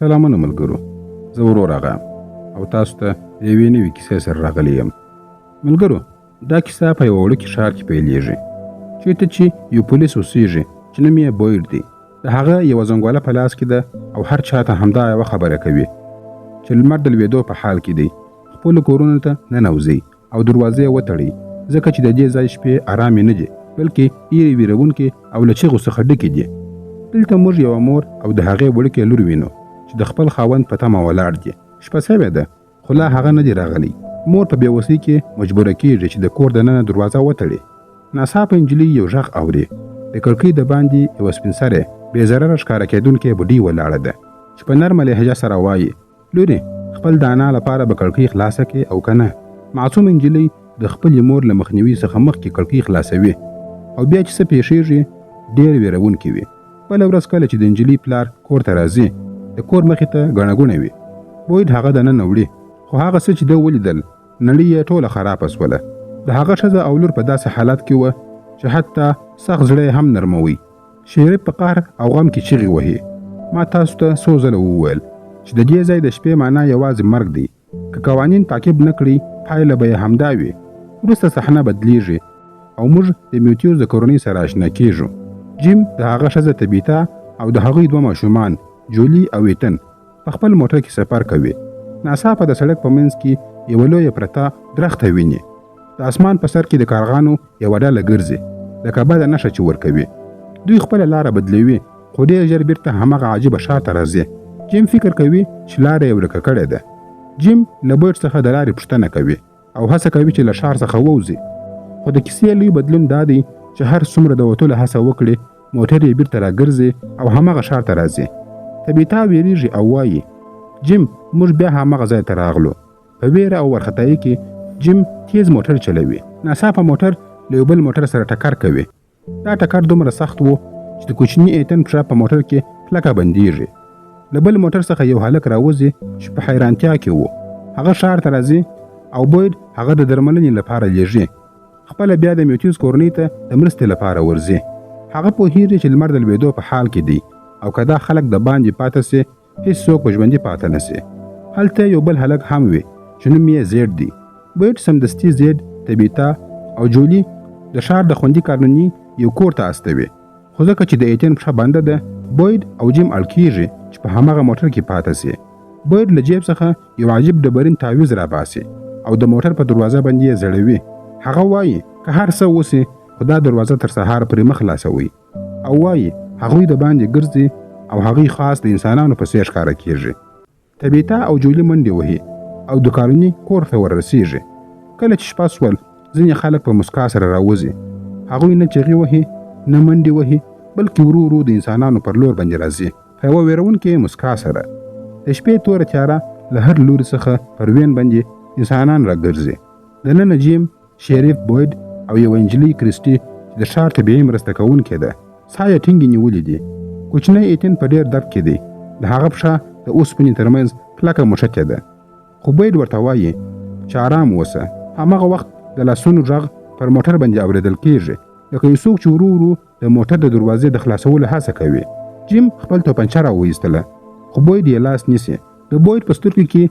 سلامونه ملګرو، زه ورور آغا او تاسو ته د یوې نوې کیسې سره راغلی یم. ملګرو، دا کیسه په یوه وړوکي ښار کې پیلېږي چېرته چې یو پولیس اوسېږي چې نوم یې بوید دی. د هغه یوه زنګواله په لاس کې ده او هر چا ته همدا یوه خبره کوي چې لمر د لوېدو په حال کې دی. خپلو کورونو ته ننوځئ او دروازې وتړئ، ځکه چې د دې ځای شپې ارامې نه دي، بلکې ډېرې ویرونکې او له چغو څخه ډکې دي. دلته موږ یوه مور او د هغې وړوکې لور وینو چې د خپل خاوند په تمه ولاړ دي. شپه سوې ده خو لا هغه نه دی راغلی. مور په بېوسۍ کې مجبوره کېږي چې د کور دننه دروازه وتړي. ناڅاپه نجلۍ یو غږ اوري. د کړکۍ د باندې یوه سپین سرې بې ضرره ښکاره کېدونکې بوډۍ ولاړه ده چې په نرمه لهجه سره وایي: لورې، خپل د انا لپاره به کړکۍ خلاصه کړې او که نه؟ معصومه نجلۍ د خپلې مور له مخنیوي څخه مخکې کړکۍ خلاصوي او بیا چې څه پیښیږي ډېر ویرونکې وي. بله ورځ کله چې د نجلۍ پلار کور ته راځي، د کور مخې ته ګڼه ګوڼه وي. بوید هغه دننه وړي، خو هغه څه چې ده ولیدل نړۍ یې ټوله خرابه سوله. د هغه ښځه او لور په داسې حالت کې وه چې حتی سخت زړه هم نرموي. شریف په قهر او غم کې چیغې وهي: ما تاسو ته څو ځله وویل چې د دې ځای د شپې معنا یوازې مرګ دی. که قوانین تعقیب نه کړي پایله به یې همدا وي. وروسته صحنه بدلیږي او موږ د میوتیوس د کورنۍ سره اشنا کیږو. جیم، د هغه ښځه طبیتا او د هغوی دوه ماشومان جولي او ایتن په خپل موټر کې سفر کوي. ناڅاپه د سړک په منځ کې یوه لویه پرته درخته ویني. د اسمان په سر کې د کارغانو یوه ډله ګرځي، لکه بده نښه چې ورکوي. دوی خپله لاره بدلوي خو ډېر ژر بیرته همغه عجیبه ښار ته راځي. جیم فکر کوي چې لاره یې ورکه کړې ده. جیم له بوید څخه د لارې پوښتنه کوي او هڅه کوي چې له ښار څخه ووځي. خو د کیسې لوی بدلون دا دی چې هر څومره د وتلو هڅه وکړي موټر یې بیرته راګرځي او همغه ښار ته راځي. طبیتا ویریږي او وایي: جیم، موږ بیا همغه ځای ته راغلو. په ویره او وارخطایي کې جیم تیز موټر چلوي. ناڅاپه موټر له یو بل موټر سره ټکر کوي. دا ټکر دومره سخت و چې د کوچني ایتن پښه په موټر کې کلکه بندیږي. له بل موټر څخه یو هلک راوځي چې په حیرانتیا کې و. هغه ښار ته راځي او بوید هغه د درملنې لپاره لیږي. خپله بیا د میوتیوس کورنۍ ته د مرستې لپاره ورځي. هغه پوهیږي چې لمر د لوېدو په حال کې دی او که دا خلک د باندې پاته سي هیڅوک په ژوندي پاته نه سي. هلته یو بل هلک هم وي چې نوم یې زیډ دی. بوید سمدستي زیډ، طبیتا او جولي د ښار د خوندي قانوني یو کور ته استوي. خو ځکه چې د ایتن پښه بنده ده، بوید او جیم اړ کېږي چې په همغه موټر کې پاته سي. بوید له جیب څخه یو عجیب ډبرین تعویض راباسي او د موټر په دروازه باندې یې زړوي. هغه وایي که هر څه وسي خو دا دروازه تر سهار پرې مه خلاصوئ، او وایي هغوی د باندې ګرځي او هغوی خاص د انسانانو په څېر ښکاره کېږي. طبیتا او جولي منډې وهي او د کاروني کور ته وررسېږي. کله چې شپه سول ځینې خلک په مسکا سره راوځي. هغوی نه چغې وهي نه منډې وهي، بلکې ورو ورو د انسانانو پر لور باندې راځي په یوه ویرونکې مسکا سره. د شپې توره تیاره له هر لوري څخه پر وین باندې انسانان راګرځي. دننه جیم، شریف، بوید او یوه نجلۍ کریسټي چې د ښار طبیعي مرسته کوونکې ده ساه یې ټینګې نیولې دي. کوچنی ایتن په ډېر درد کې دی. د هغه پښه د اوسپنې ترمنځ کلکه مښتې ده. خو بوید ورته وایي چې ارام اوسه. همغه وخت د لاسونو غږ پر موټر باندې اورېدل کېږي، لکه یو څوک چې ورو ورو د موټر د دروازې د خلاصولو هڅه کوي. جیم خپل توپنچه راوایستله خو بوید یې لاس نیسي. د بوید په سترګو کې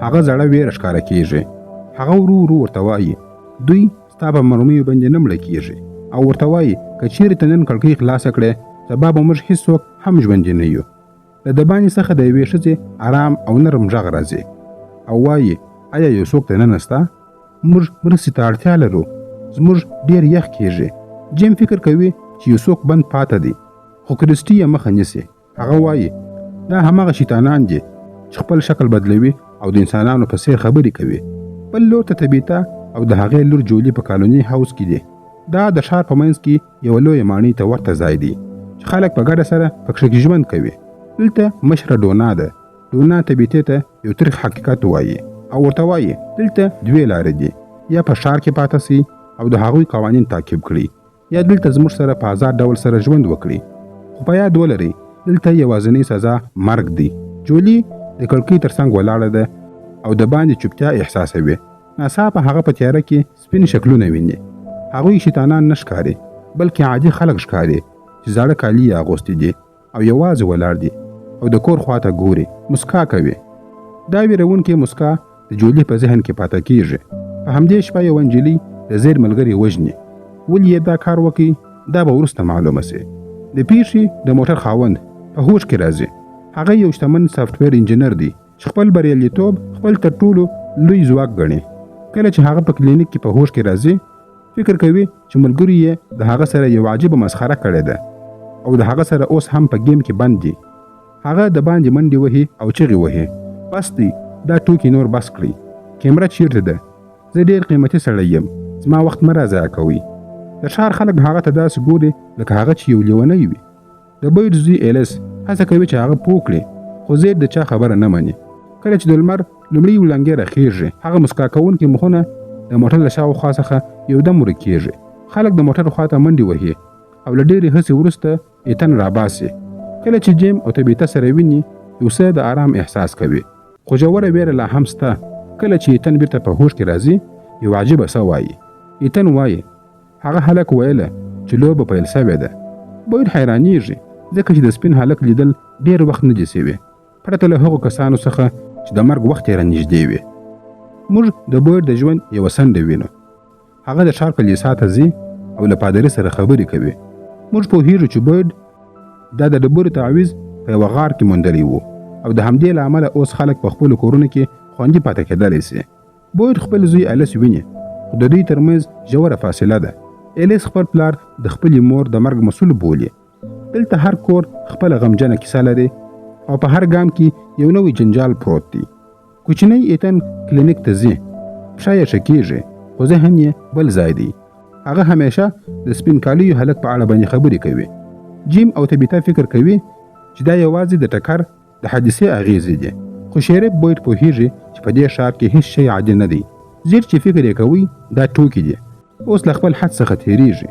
هغه زړه ویره ښکاره کېږي. هغه ورو ورو ورته وایي: دوی ستا په مرمیو باندې نه مړه کېږي، او ورته وایي که چیرې ته نن کړکۍ خلاصه کړې سبا به موږ هېڅوک هم ژوندي نه یو. له دباندې څخه د یوې ښځې ارام او نرم غږ راځي او وایي: آیا یو څوک دننه سته؟ موږ مرستې ته اړتیا لرو، زموږ ډېر یخ کېږي. جیم فکر کوي چې یو څوک بند پاته دی، خو کریسټي یې مخه نیسي. هغه وایي دا همغه شیطانان دي چې خپل شکل بدلوي او د انسانانو په څېر خبرې کوي. بل لور ته طبیتا او د هغې لور جولي په کالوني هاوس کې دي. دا د ښار په منځ کې یوه لویه ماڼۍ ته ورته ځای دی چې خلک په ګډه سره پکښې ژوند کوي. دلته مشره ډونا ده. ډونا طبیتې ته یو تریخ حقیقت وایي او ورته وایي دلته دوې لارې دي: یا په ښار کې پاته سي او د هغوی قوانین تعقیب کړي، یا دلته زموږ سره په آزاد ډول سره ژوند وکړي. خو په یاد ولرئ دلته یوازینۍ سزا مرګ دی. جولي د کړکۍ تر څنګ ولاړه ده او د باندې چوپتیا احساسوي. ناڅاپه هغه په تیاره کې سپین شکلونه ویني. هغوی شیطانان نه ښکاري، بلکې عادي خلک ښکاري چې زاړه کالي یې اغوستي دي او یوازې ولاړ دي. په او د کور خواته ګوري، مسکا کوي. دا ویرونکې مسکا د جولي په ذهن کې پاته کیږي. په همدې شپه یو نجلۍ د زیر ملګري وژني. ولې یې دا کار وکړي دا به وروسته معلومه سي. د پیښې د موټر خاوند په هوش کې راځي. هغه یو شتمن سافټویر انجینر دی چې خپل بریالیتوب خپل تر ټولو لوی ځواک ګڼي. کله چې هغه په کلینیک کې په هوش کې راځي فکر کوي چې ملګری یې د هغه سره یو عجیبه مسخره کړې ده او د هغه سره اوس هم په گیم کې بند دی. هغه د باندې منډې وهي او چغې وهي، بس دی دا ټوکې نور بس کړئ. کیمره چیرته ده؟ زه ډېر قیمتي سړی یم، زما وخت مه راضایع کوئ. د ښار خلک هغه ته داسې ګوري لکه هغه چې یو لیونی وي. د بویډ زوی ایلس هڅه کوي چې هغه پوه کړي، خو زید د چا خبره نه مني. کله چې د لمر لومړی وړانګې راخیږي هغه مسکا کوونکي مخونه د موټر له شاوخوا څخه یو دم ورکېږي. خلک د موټر خواته منډې وهي او له ډېرې هڅې وروسته ایتن راباسي. کله چې جیم او طبیعته سره ویني یو څه د آرام احساس کوي، خو ژوره ویره لا هم شته. کله چې ایتن بیرته په هوش کې راځي یو عجیبه څه وایي. ایتن وایي هغه هلک ویله چې لوبه پیل شوې ده. بویډ حیرانېږي ځکه چې د سپین هلک لیدل ډېر وخت نه دي سوی، پرته له هغو کسانو څخه چې د مرګ وخت یې رانږدې وي. موږ د بویډ د ژوند یوه څنډه وینو. هغه د ښار کلیسا ته ځي او له پادري سره خبرې کوي. موږ پوهیږو چې بویډ دا د ډبرو تعویض په یوه غار کې موندلی و او د همدې له امله اوس خلک په خپلو کورونو کې خوندي پاتې کېدلی سي. بویډ خپل زوی الیس ویني، خو د دوی ترمنځ ژوره فاصله ده. الیس خپل پلار د خپلې مور د مرګ مسؤل بولي. دلته هر کور خپله غمجنه کیسه لري او په هر ګام کې یو نوی جنجال پروت دی. کوچنی ایتن کلینیک ته ځي، پښه یې ښه کېږي خو ذهن یې بل ځای دی. هغه همیشه د سپین کالیو هلک په اړه باندې خبرې کوي. جیم او طبیعته فکر کوي چې دا یوازې د ټکر د حادثې اغېزې دي، خو شریف بویډ پوهیږي چې په دې ښار کې هیڅ شی عادي نه دی. زیر چې فکر یې کوي دا ټوکې دي. اوس له خپل حد څخه تېرېږي.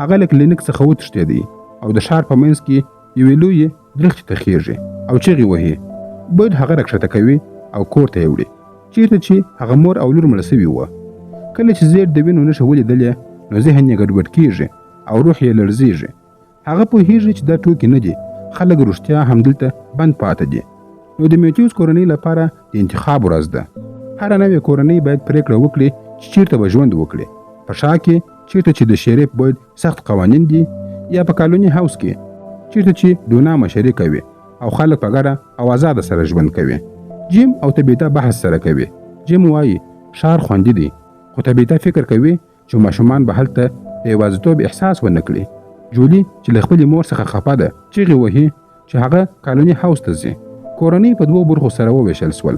هغه له کلینیک څخه وتښتېدی او د ښار په منځ کې یوې لویې درختې ته خیږي او چغې وهي. بویډ هغه راکښته کوي او کور ته یې وړي چیرته چې هغه مور او لور مړه سوي وه. کله چې زیر د وینو نښه ولیدلې نو ذهن یې ګډوډ کېږي او روح یې لړزېږي. هغه پوهېږي چې دا ټوکې نه دي، خلک رښتیا همدلته بند پاته دي. نو د میتیوس کورنۍ لپاره د انتخاب ورځ ده. هره نوې کورنۍ باید پرېکړه وکړي چې چیرته به ژوند وکړي، په ښار کې چیرته چې د شریف بویډ سخت قوانین دي، یا په کالوني هاوس کې چیرته چې ډونا مشري کوي او خلک په ګډه او آزاده سره ژوند کوي. جیم او طبیعته بحث سره کوي. جیم وایي ښار خوندي دی، خو طبیعته فکر کوي چې ماشومان به هلته د یوازیتوب احساس ونه کړي. جولي چې له خپلې مور څخه خفه ده چیغې وهي چې هغه کالوني هاوس ته ځي. کورنۍ په دوو برخو سره وویشل سول.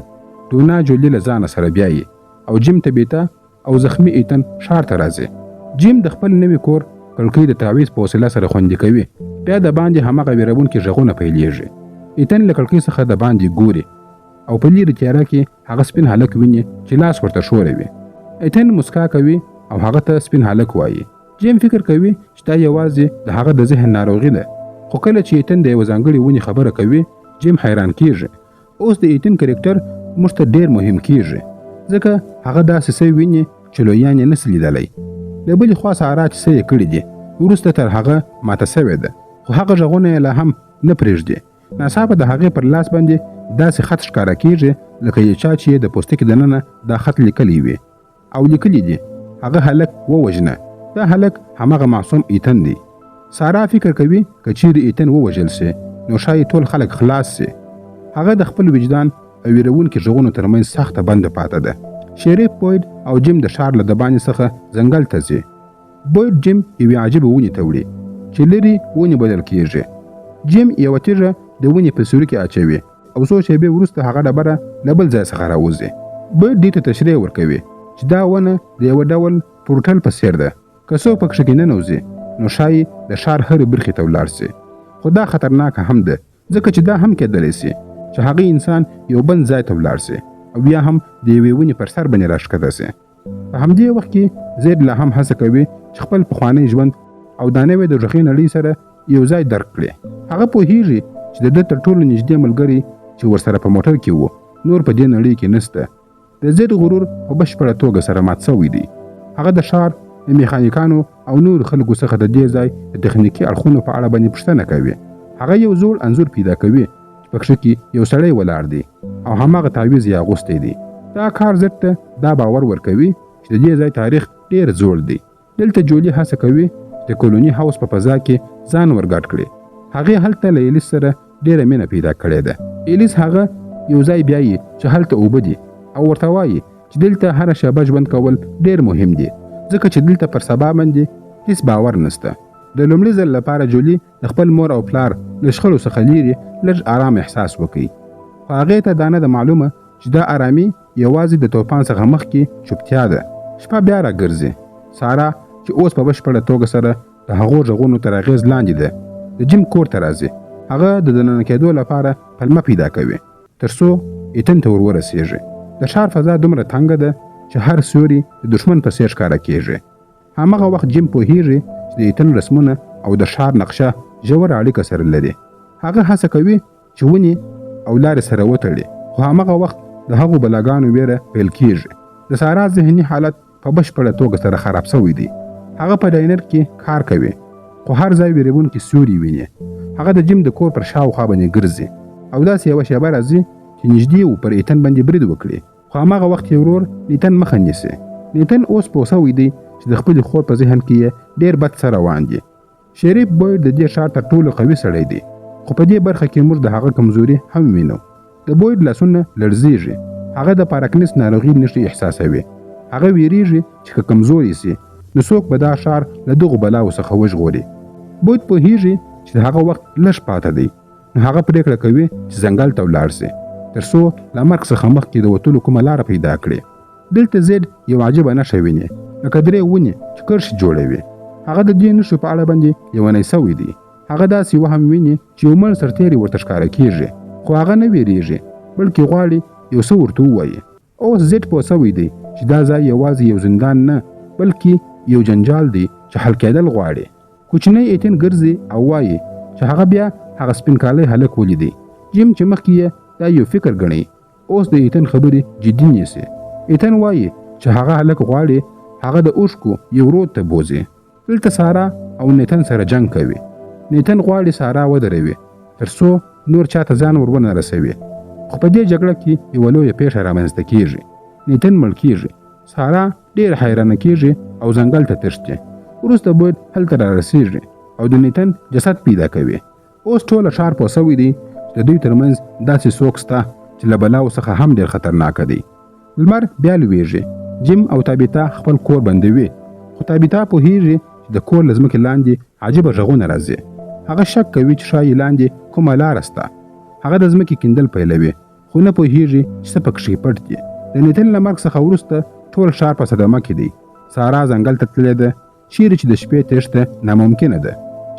ډونا جولي له ځانه سره بیایي او جیم طبیعته او زخمی ایتن ښار ته راځي. جیم د خپل نوي کور کړکۍ د تعویض په وسیله سره خوندي کوي. بیا د باندې هماغه ویرونکي غږونه پیلېږي. ایتن له کړکۍ څخه د باندې ګوري او په لیرې تیاره کې هغه سپین هلک ویني چې لاس ورته ښوروي. ایتن مسکا کوي او هغه ته سپین هلک وایي. جیم فکر کوي چې دا یوازې د هغه د ذهن ناروغي ده، خو کله چې ایتن د یوه ځانګړې ونې خبره کوي جیم حیران کېږي. اوس د ایتن کرکټر موږ ته ډېر مهم کېږي ځکه هغه داسې څه ویني چې لویان یې نسي لیدلی. له بلې خوا سارا چې څه یې کړي دي وروسته تر هغه ماته سوې ده، خو هغه غږونه یې لا هم نه پرېږدي. ناڅاپه د هغې پر لاس باندې داسې خط ښکاره کېږي لکه یو چا چې د پوستکي دننه دا خط لیکلی وي او لیکلي دي هغه هلک ووژنه. دا هلک هماغه معصوم ایتن دی. سارا فکر کوي که چیرې ایتن ووژل سي نو ښایي ټول خلک خلاص سي. هغه د خپل وجدان او ویرونکي غږونو ترمنځ سخته بنده پاته ده. شریف بویډ او جیم د ښار له دبانې څخه ځنګل ته ځي. بویډ جیم یوې عجیبه ونې ته وړي چې لرې ونې بدل کېږي. جیم یوه تیږه د ونې په سوري کې اچوي او څو شېبې وروسته هغه ډبره له بل ځای څخه راوځي. بویډ دې ته تشریح ورکوي چې دا ونه د یوه ډول پورټل په څېر ده. که څوک پکښې کې ننوځي نو ښایي د ښار هرې برخې ته ولاړ سي. خو دا خطرناکه هم ده ځکه چې دا هم کېدلی سي چې هغه انسان یو بل ځای ته ولاړ سي او بیا هم د یوې ونې پر سر باندې راښکته سي. په همدې وخت کې زید لا هم هڅه کوي چې خپل پخوانی ژوند او دا نوې د غږې نړۍ سره یو ځای درک کړي. هغه پوهیږي چې د ده تر ټولو نږدې ملګري چې ورسره په موټر کې وو نور په دې نړۍ کې نسته. د زید غرور په بشپړه توګه سره مات شوی دی. هغه د ښار د میخانیکانو او نور خلکو څخه د دې ځای د تخنیکي اړخونو په اړه باندې پوښتنه کوي. هغه یو زوړ انځور پیدا کوي چې پکښې کې یو سړی ولاړ دی او هماغه تعویض یې اغوستی دی. دا کار زیډ ته دا باور ورکوي چې د دې ځای تاریخ ډېر زوړ دی. دلته جولي هڅه کوي چې د کولوني هاوس په فضا کې ځان ورګډ کړي. هغې هلته له ایلیس سره ډېره مینه پیدا کړې ده. ایلیس هغه یو ځای بیایي چې هلته اوبه دي او ورته وایي چې دلته هره شېبه ژوند کول ډېر مهم دي ځکه چې دلته پر سبا باندې هیڅ باور نشته. د لومړي ځل لپاره جولي د خپل مور او پلار له شخړو څخه لیرې لږ آرام احساس وکړي. خو هغې ته دا نه ده معلومه چې دا آرامي یوازې د توپان څخه مخکې چوپتیا ده. شپه بیا راګرځي. سارا چې اوس په بشپړه توګه سره د هغو غږونو تر اغېز لاندې ده د جیم کور ته راځي. هغه د دننه کېدو لپاره پلمه پیدا کوي تر څو ایتن ته ورسیږي. د ښار فضا دومره تنګه ده چې هر سیوری د دښمن په څېر ښکاره کېږي. هماغه وخت جیم پوهیږي چې د ایتن رسمونه او د ښار نقشه ژوره اړیکه سره لري. هغه هڅه کوي چې ونې او لارې سره وتړي خو هماغه وخت د هغو بلاګانو ویره پیل کېږي. د سارا ذهني حالت په بشپړه توګه سره خراب شوی دی. هغه په ډاینر کې کار کوي خو هر ځای ویرونکي سیوري ویني. هغه د جیم د کور پر شاوخوا باندې ګرځي او داسې یوه شېبه راځي چې نږدې و پر ایتن باندې برید وکړي خو هماغه وخت یې ورور نیتن مخه نیسي. نیتن اوس پوه شوی دی چې د خپلې خور په ذهن کې یې ډېر بد څه روان دي. شریف بوید د دې ښار تر ټولو قوي سړی دی خو په دې برخه کې موږ د هغه کمزوري هم وینو. د بوید لاسونه لړزیږي. هغه د پارکنس ناروغي نښې احساسوي. هغه ویریږي چې که کمزوري سي نو څوک به دا ښار له دغو بلاو څخه وژغوري. بوید پوهیږي چې د هغه وخت لږ پاته دی نو هغه پرېکړه کوي چې ځنګل ته ولاړ سي تر څو له مرګ څخه مخکې د وتلو کومه لاره پیدا کړي. دلته زید یو عجیبه نښه ویني لکه درې ونې چې کرښ جوړوي. هغه د دې نښو په اړه باندې لیونی سوی دی. هغه داسې وهم ویني چې یو مړ سرتېری ورته ښکاره کېږي خو هغه نه ویریږي بلکې غواړي یو څه ورته ووایي. اوس زید پوه سوی دی چې دا ځای یوازې یو زندان نه بلکې یو جنجال دی چې حل کېدل غواړي. کوچنی ایتن ګرځي او وایي چې هغه بیا هغه سپین کالی هلک ولیدی. جیم چې مخکې یې دا یو فکر ګڼي اوس د ایتن خبرې جدي نیسي. ایتن وایي چې هغه هلک غواړي هغه د اوښکو یو رود ته بوځي. دلته سارا او نیتن سره جنگ کوي. نیتن غواړي سارا ودروي تر څو نور چاته ځان ور ونه رسوي خو په دې جګړه کې یوه لویه پیښه رامنځته کېږي. نیتن مړ کېږي. سارا ډېر حیرانه کېږي او ځنګل ته تښتي. وروسته بوید هلته رارسېږي او د نیتن جسد پیدا کوي. اوس ټوله ښار پوه سوی دی چې د دوی ترمنځ داسې څوک شته چې له بلاو څخه هم ډېر خطرناکه دی. لمر بیا لویږي. جیم او تابیتا خپل کور بندوي خو تابیتا پوهیږي چې د کور له ځمکې لاندې عجیبه غږونه راځي. هغه شک کوي چې ښایي لاندې کومه لاره شته. هغه د ځمکې کیندل پیلوي خو نه پوهیږي چې څه پکښې پټ دي. د نیتن له مرګ څخه وروسته ټول ښار په صدمه کې دی. سارا ځنګل ته تللې ده چیرې چې د شپې تېښته ناممکنه ده.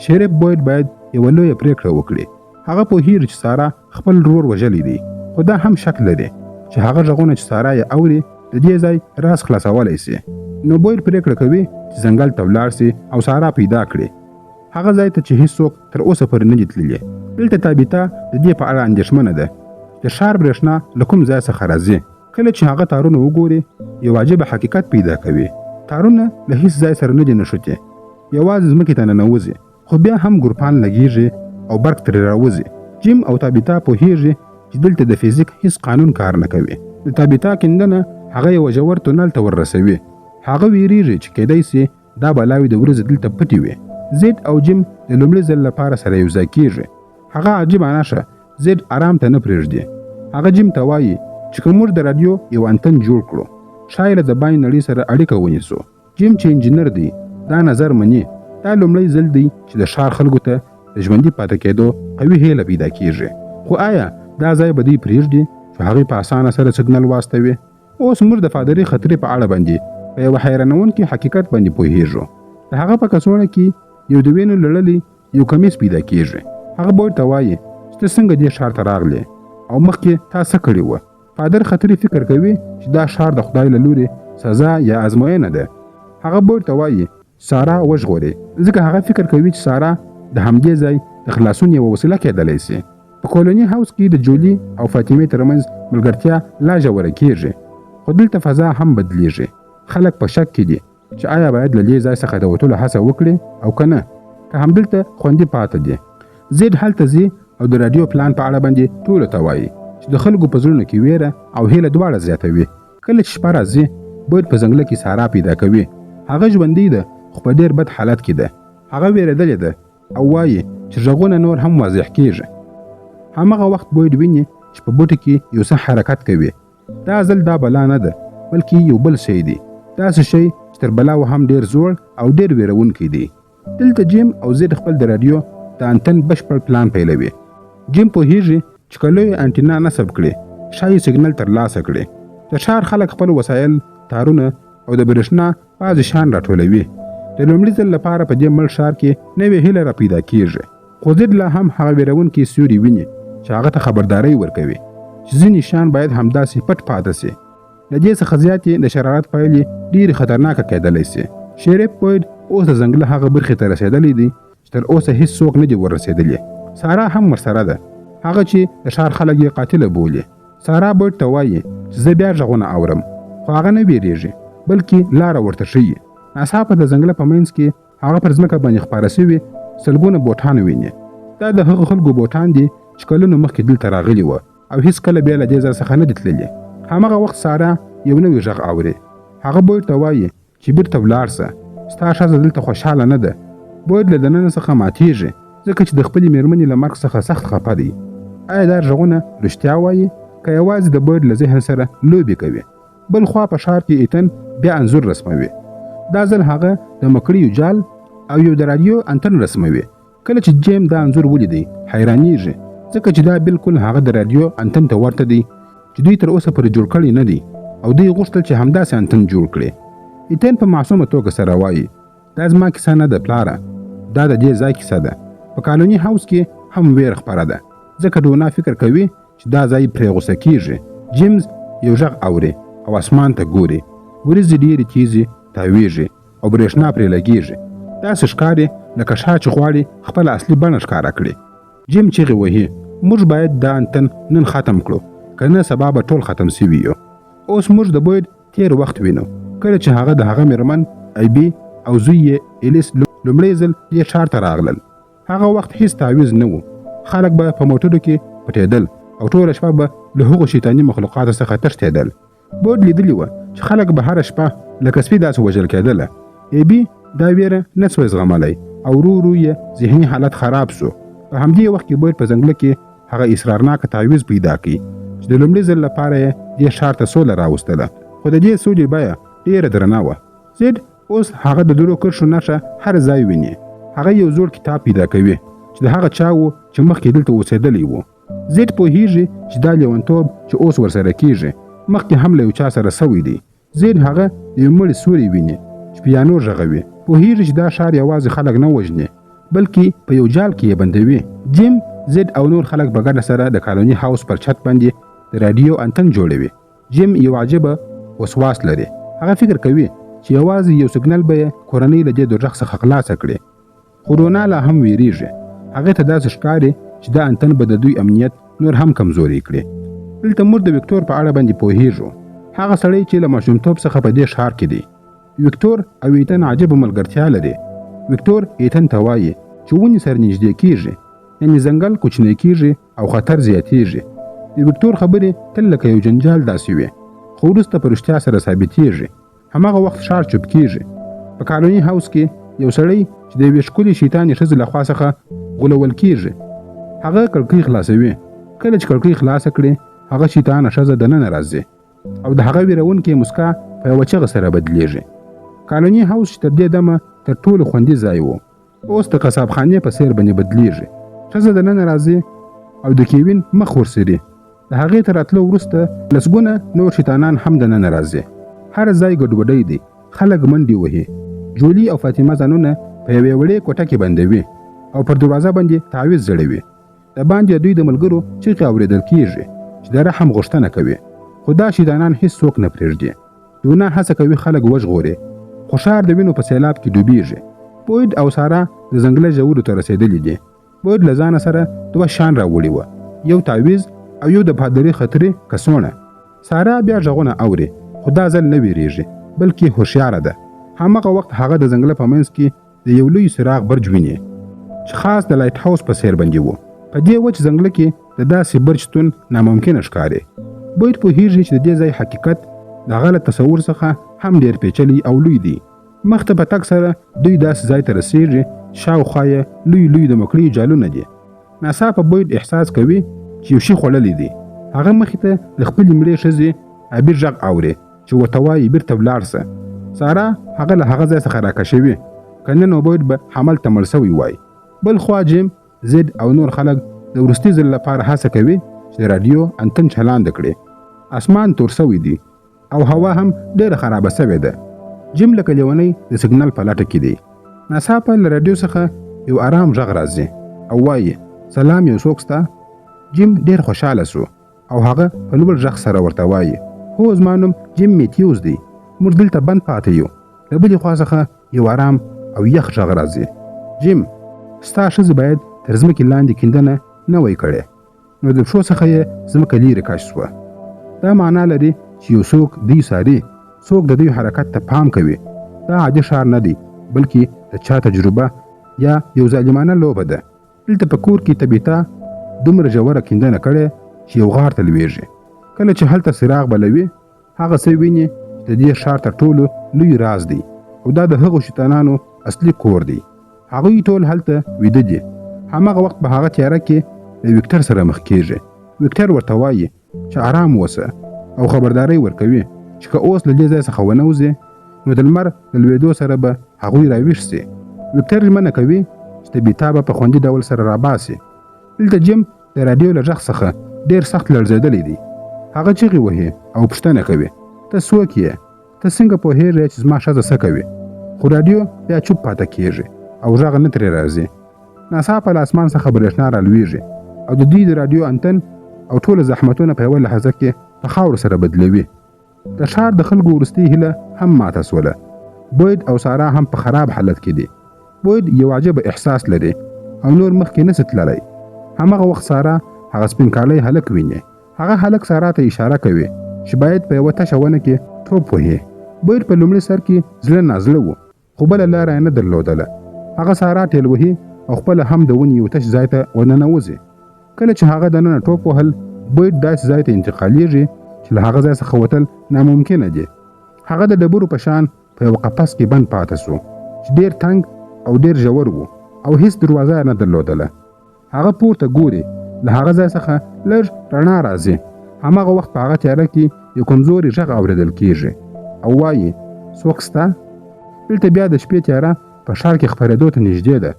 شریف بوید باید یوه لویه پرېکړه وکړي. هغه پوهیږي چې سارا خپل ورور وژلی دی خو دا هم شک لري چې هغه غږونه چې سارا یې اوري د دې ځای راز خلاصولی سي. نو بوید پرېکړه کوي چې ځنګل ته ولاړ سي او سارا پیدا کړي. هغه ځای ته چې هیڅوک تر اوسه پورې نه دي تللي. دلته تابیتا د دې په اړه اندېښمنه ده چې د ښار برېښنا له کوم ځای څخه راځي. کله چې هغه تارونه وګوري یو عجیبه حقیقت پیدا کوي. تارونه له هیڅ ځای سره نه دي نښتي. یوازې ځمکې ته ننوځي خو بیا هم ګورپان لګیږي او برق ترې راوځي. جیم او تابیتا پوهیږي چې دلته د فزیک هیڅ قانون کار نه کوي. د تابیتا کیندنه هغه یو ژور تونل ته ورسوي. هغه ویریږي چې کیدای سي دا بلاوې د ورځې دلته پټې وي. زید او جیم د لومړي ځل لپاره سره یو ځای کېږي. هغه عجیبه نښه زید آرام ته نه پرېږدي. هغه جیم ته وایي چې که موږ د راډیو یو انتن جوړ کړو شاید د باین نړۍ سره اړیکه ونیسو. جیم چې انجینر دی دا نظر مني. دا لومړی ځل دی چې د ښار خلکو ته د ژوندي پاتې کېدو قوي هیله پیدا کېږي. خو آیا دا ځای به دوی پرېږدي چې هغوی په اسانه سره سګنل واستوي؟ اوس موږ د فادري خطرې په اړه باندې په یوه حیرانونکي حقیقت باندې پوهیږو. د هغه په کڅوړه کې یو د وینو لړلی یو کمیس پیدا کېږي. هغه بوید ته وایي چې ته څنګه دې ښار ته راغلې او مخکې تا څه کړي وه. فادر خطرې فکر کوي چې دا ښار د خدای له لورې سزا یا ازموینه ده. هغه بوید ته وایي سارا وژغوري ځکه هغه فکر کوي چې سارا د همدې ځای د خلاصون یوه وسیله کېدلی سي. په کولوني هاوس کې د جولي او فاطمې ترمنځ ملګرتیا لا ژوره کېږي خو دلته فضا هم بدلیږي. خلک په شک کې دي چې آیا باید له دې ځای څخه د وتلو هڅه وکړي او که نه، که همدلته خوندي پاته دي. زید هلته ځي او د رادیو پلان په اړه باندې ټولو ته وایي چې د خلکو په زړونو کې ویره او هیله دواړه زیاتوي. کله چې شپه راځي بوید په ځنګله کې سارا پیدا کوي. هغه ژوندۍ ده خو په ډېر بد حالت کې ده. هغه ویرېدلې ده او وایي چې غږونه نور هم واضح کېږي. هماغه وخت بوید ویني چې په بوټي کې یو څه حرکت کوي. دا ځل دا بلا نه ده بلکې یو بل شی دی. داسې شی چې تر بلاو هم ډېر زوړ او ډېر ویرونکی دی. دلته جیم او زید خپل د رادیو د انتن بشپړ پلان پیلوي. جیم پوهیږي چې که لوی انټینا نصب کړي ښایي سیګنل ترلاسه کړي. د ښار خلک خپل وسایل، تارونه او د برېښنا بعضې شیان راټولوي. د لومړي ځل لپاره په دې مړ ښار کې نوې هیله را پیدا کېږي. خو زید لا هم هغه ویرونکي سیوري ویني چې هغه ته خبرداری ورکوي چې ځینې شیان باید همداسې پټ پاتې سي. له دې څخه زیاتې د شرارت پایلې ډېرې خطرناکه کېدلی سي. شریف بوید اوس د ځنګله هغه برخې ته رسېدلی دی چې تر اوسه هیڅ څوک نه دي ورسېدلي. سارا هم ورسره ده، هغه چې د ښار خلک یې قاتله بولي. سارا بوید ته وایي چې زه بیا غږونه اورم، خو هغه نه ویرېږي بلکې لاره ورته ښیي. ناڅاپه د ځنګله په منځ کې هغه پر ځمکه باندې خپاره سوي سلګونه بوټان ویني. دا د هغو خلکو بوټان دي چې کلونو مخکې دلته راغلي وه او هیڅ کله بیا له دې ځای څخه نه دي تللي. هماغه وخت سارا یو نوی غږ اوري. هغه بوید ته وایي چې بیرته ولاړ سه، ستا ښځه دلته خوشحاله نه ده. بوید له دننه څخه ماتیږي ځکه چې د خپلې مېرمنې له مرګ څخه سخت خفه دی. آیا دا غږونه رښتیا وایي که یوازې د بوید له ذهن سره لوبې کوي؟ بل خوا په ښار کې ایتن بیا انځور رسموي. دا ځل هغه د مکړیو جال او یو د رادیو انتن رسموي. کله چې جیم دا انځور ولیدی حیرانیږي ځکه چې دا بالکل هغه د رادیو انتن ته ورته دی چې دوی تر اوسه پورې جوړ کړی نه دی او دوی غوښتل چې همداسې انتن جوړ کړي. ایتن په معصومه توګه سره وایي دا زما کیسه نه ده پلاره، دا د دې ځای کیسه ده. په کالوني هاوس کې هم ویره خپره ده ځکه ډونا فکر کوي چې دا ځای پرې غوسه کیږي. جیمز یو غږ اوري او اسمان ته ګوري. وریځې ډېرې تیزې تاویږي او برېښنا پرې لګیږي. داسې ښکاري لکه شا چې غواړي خپله اصلي بڼه ښکاره کړي. جیم چیغې وهي موږ باید دا انتن نن ختم کړو که نه سبا به ټول ختم سوي یو. اوس موږ د بوید تیر وخت وینو کله چې هغه د هغه مېرمن ایبي او زوی یې الیس لومړی ځل دې ښار ته راغلل. هغه وخت هیڅ تعویض نه و. خلک به په موټرو کې پټېدل او ټوله شپه به له هغو شیطاني مخلوقاتو څخه تښتېدل. بوید لیدلي وه چې خلک به هره شپه لکه سپي داسې وژل کېدله. ایبي دا ویره نه سوی زغملی او ورو ورو یې ذهني حالت خراب سو. په همدې وخت کې بوید په ځنګله کې هغه اصرارناکه تعویض پیدا کړي چې د لومړي ځل لپاره یې دې ښار ته سوله راوستله. خو د دې سولې بیه ډېره درنه وه. زید اوس هغه د درو کرښو نښه هر ځای ویني. هغه یو زوړ کتاب پیدا کوي چې د هغه چا و چې مخکې دلته اوسېدلی و. زید پوهیږي چې دا لیونتوب چې اوس ورسره کیږي مخکې هم له یو چا سره سوی دی. زید هغه د یو مړي سوري ویني چې پیانو غږوي. پوهیږي چې دا ښار یوازې خلک نه وژني بلکې په یو جال کې یې بندوي. جیم، زید او نور خلک په ګډه سره د کالوني هاوس پر چت باندې د رادیو انتن جوړوي. جیم یو عجیبه وسواس لري. هغه فکر کوي چې یوازې یو سیګنل به یې کورنۍ له دې دوزخ څخه خلاصه کړي. خو رونا لا هم ویریږي. هغې ته داسې ښکاري چې دا انتن به د دوی امنیت نور هم کمزوري کړي. دلته موږ د ویکتور په اړه باندې پوهیږو. هغه سړی چې له ماشومتوب څخه په دې ښار کې دی. ویکتور او ایتن عجیبه ملګرتیا لري. ویکتور ایتن ته وایي چې ونې سره نږدې کیږي یعنې ځنګل کوچنی کیږي او خطر زیاتیږي. د ویکتور خبرې تل لکه یو جنجال داسې وي خو وروسته په رښتیا سره ثابتیږي. هماغه وخت ښار چوپ کیږي. په کالوني هاوس کې یو سړی چې د یوې ښکلې شیطانې ښځې لخوا څخه غولول کیږي. هغه کړکۍ خلاصوي. کله چې کړکۍ خلاصه کړي هغه شیطانه ښځه دننه راځي او د هغه ویرونکې مسکا په یوه چغه سره بدلیږي. کالوني هاوس چې تر دې دمه تر ټولو خوندي ځای و اوس د قصابخانې په څیر باندې بدلیږي. ښځه دننه راځي او د کیوین مخ ورسري. د هغې تر راتلو وروسته لسګونه نور شیطانان هم دننه راځي. هر ځای ګډوډۍ دی. خلک منډې وهي. جولي او فاطمه ځانونه په یوې وړې کوټه کې بندوي او پر دروازه باندې تعویض ځړوي. د باندې دوی د ملګرو چیغې اورېدل کیږي چې د رحم غوښتنه کوي. خو دا شیطانان هیڅ څوک نه پرېږدي. دونا هڅه کوي خلک وژغوري خو ښار د وینو په سیلاب کې ډوبیږي. بوید او سارا د ځنګله ژورو ته رسېدلي دي. بوید له ځانه سره دوه شیان راوړي وه، یو تعویض او یو د پادري خطرې کڅوړه. سارا بیا غږونه اوري خو دا ځل نه ویریږي بلکې هوښیاره ده. هماغه وخت هغه د ځنګله په منځ کې د یو لوی څراغ برج ویني چې خاص د لایټ هاوس په څیر باندې و. په په دې وچ ځنګله کې د داسې برج شتون ناممکنه ښکاري. بوید پوهېږي چې د دې ځای حقیقت د هغه له تصور څخه هم ډېر پیچلی او لوی دی. مخ ته په تګ سره دوی داسې ځای ته رسېږي شاوخوا یې لوی د مکړې جالونه دي. ناڅاپه بوید احساس کوي چې یو شي خوړلی دی. هغه مخې ته د خپلې مړې ښځې عبیر غږ اوري چې ورته وایي بېرته ولاړ شه. ساره هغه له هغه ځای څخه راکشوي، که نه نو بوید به همالته مړ سوی وای. بل خوا جیم، زید او نور خلک د وروستي ځل لپاره هڅه کوي چې د راډیو انتن چالانده کړي. اسمان تور سوی دی او هوا هم ډېره خرابه سوې ده. جیم لکه لیونی د سیګنال په لټه کې دی. ناڅاپه له راډیو څخه یو آرام غږ راځي او وایي سلام، یو څوک سته؟ جیم ډېر خوشحاله سو او هغه په لوړ غږ سره ورته وایي هو، زما نوم جیم میتیوز دی، موږ دلته بند پاتې یو. له بلې خوا څخه یو آرام او یخ غږ راځي جیم، ستا ښځې باید تر ځمکې لاندې کیندنه نه وای کړې، نو د پښو څخه یې ځمکه لیرې کش شوه. دا معنا لري چې یو څوک دوی څاري، څوک د دوی حرکت ته پام کوي. دا عادي ښار نه دی، بلکې د چا تجربه یا یو ظالمانه لوبه ده. دلته په کور کې طبیعتا دومره ژوره کیندنه کړې چې یو غار ته لویږي. کله چې هلته څراغ بلوي، هغه څه ویني چې د دې ښار تر ټولو لوی راز دی او دا د هغو شیطانانو اصلي کور دی. هغوی ټول هلته ویده دي. هماغه وخت په هغه تیاره کې د ویکټر سره مخ کېږي. ویکټر ورته وایي چې آرام اوسه او خبرداری ورکوي چې که اوس له دې ځای څخه ونه وځې نو د لمر د لوېدو سره به هغوی راویښ سي. ویکټر ژمنه کوي چې طبیعتا به په خوندي ډول سره راباسي. دلته جیم د راډیو له غږ څخه ډېر سخت لړزېدلی دی. هغه چیغې وهي او پوښتنه کوي ته څوک یې؟ ته څنګه پوهېږې چې زما ښځه څه کوي؟ خو راډیو بیا چوپ پاته کېږي او غږ نه ترې راځي. ناڅاپه له اسمان څخه برېښنا رالویږي او د دوی د راډیو انتن او ټوله زحمتونه په یوه لحظه کې په خاورو سره بدلوي. د ښار د خلکو وروستۍ هیله هم ماته سوله. بوید او سارا هم په خراب حالت کې دي. بوید یو عجیب احساس لري او نور مخکې نشي تللی. هماغه وخت سارا هغه سپین کالی هلک ویني. هغه هلک سارا ته اشاره کوي چې باید په یوه تشه ونه کې ټوپ وهي. بوید په لومړي سر کې زړه نازړه و، خو بله لاره یې نه درلودله. هغه سارا ټیل وهي او خپله هم د ونې یو تش ځای ته ورننوځي. کله چې هغه دننه ټوپ وهل، بوید داسې ځای ته انتقالیږي چې له هغه ځای څخه وتل ناممکنه دي. هغه د ډبرو په شان په یو قفس کې بند پاته سو چې ډېر تنګ او ډېر ژور و او هیڅ دروازه نه درلودله. هغه پورته ګوري، له هغه ځای څخه لږ رڼا راځي. هماغه وخت په هغه تیاره کې یو کمزوري غږ اورېدل کېږي او وایي څوک سته؟ دلته بیا د شپې تیاره په ښار کې خپرېدو ته نږدې ده.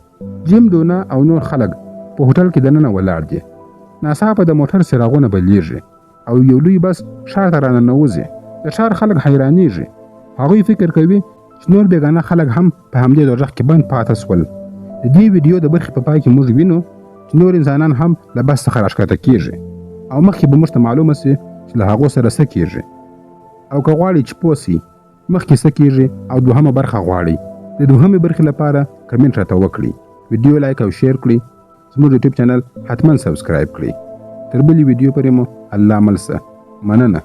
جیم، دونا او نور خلک په هوټل کې دننه ولاړ دي. ناڅاپه د موټر څراغونه بلیږي او یو لوی بس ښار ته راننوځي. د ښار خلک حیرانېږي. هغوی فکر کوي چې نور بېګانه خلک هم په همدې دوزخ کې بند پاته سول. د دې ویډیو د برخې په پای کې موږ وینو چې نور انسانان هم له بس څخه راښکته کېږي او مخکې به موږ ته معلومه سي چې له هغو سره څه کېږي. او که غواړئ چې پوه سئ مخکې څه کېږي او دوهمه برخه غواړئ، د دوهمې برخې لپاره کمنټ راته وکړئ، ویډیو لایک او شیر کړئ، زموږ یوټیوب چینل حتما سبسکرایب کړئ. تر بلې ویډیو پورې مو الله مل شه. مننه.